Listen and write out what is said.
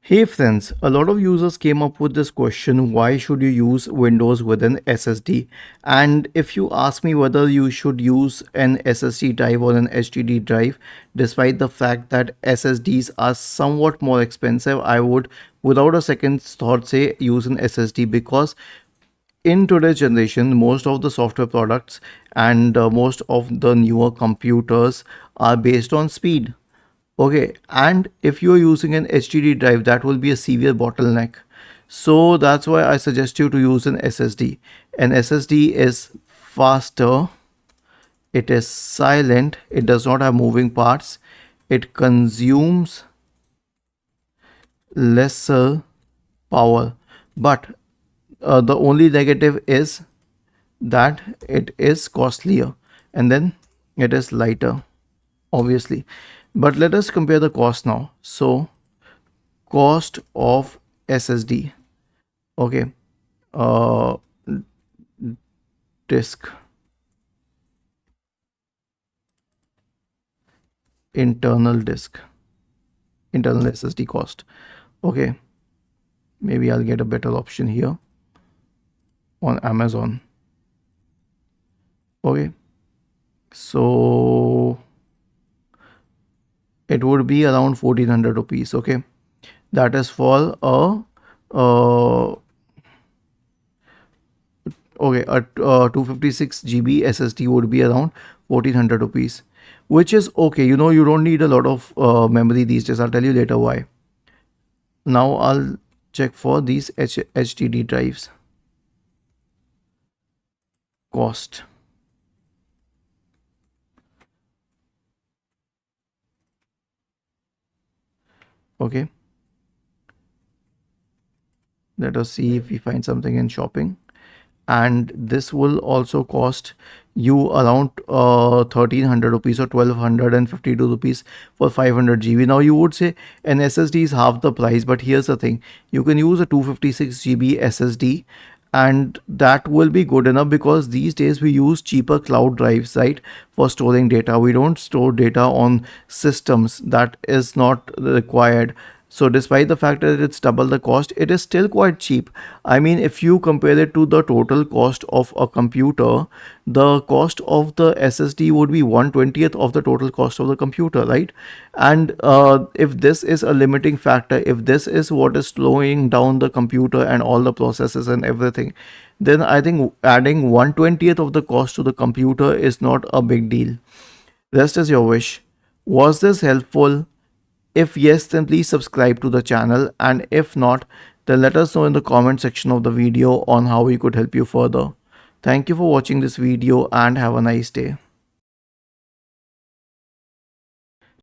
Hey friends, a lot of users came up with this question, why should you use Windows with an SSD? And if you ask me whether you should use an SSD drive or an HDD drive, despite the fact that SSDs are somewhat more expensive, I would without a second thought say use an SSD, because in today's generation most of the software products and most of the newer computers are based on speed. Okay, and if you're using an HDD drive, that will be a severe bottleneck. So that's why I suggest you to use an SSD. An SSD is faster, it is silent, it does not have moving parts, it consumes lesser power. But the only negative is that it is costlier, and then it is lighter, obviously. But let us compare the cost now. So cost of SSD. Okay, uh, disk, internal disk, internal SSD cost. Okay, maybe I'll get a better option here on Amazon. Okay, so it would be around 1400 rupees. Okay, that is for a okay, a 256 GB SSD would be around 1400 rupees, which is okay. You don't need a lot of memory these days. I'll tell you later why. Now I'll check for these HDD drives cost. Okay, let us see if we find something in shopping. And this will also cost you around 1300 rupees or 1252 rupees for 500 GB. Now you would say an SSD is half the price, but here's the thing: you can use a 256 GB SSD, and that will be good enough, because these days we use cheaper cloud drives, right, for storing data. We don't store data on systems that is not required. So despite the fact that it's double the cost, it is still quite cheap. I mean, if you compare it to the total cost of a computer, the cost of the SSD would be 1/20th of the total cost of the computer, right? And if this is a limiting factor, if this is what is slowing down the computer and all the processes and everything, then I think adding 1/20th of the cost to the computer is not a big deal. Rest is your wish. Was this helpful? If yes, then please subscribe to the channel, and if not, then let us know in the comment section of the video on how we could help you further. Thank you for watching this video and have a nice day.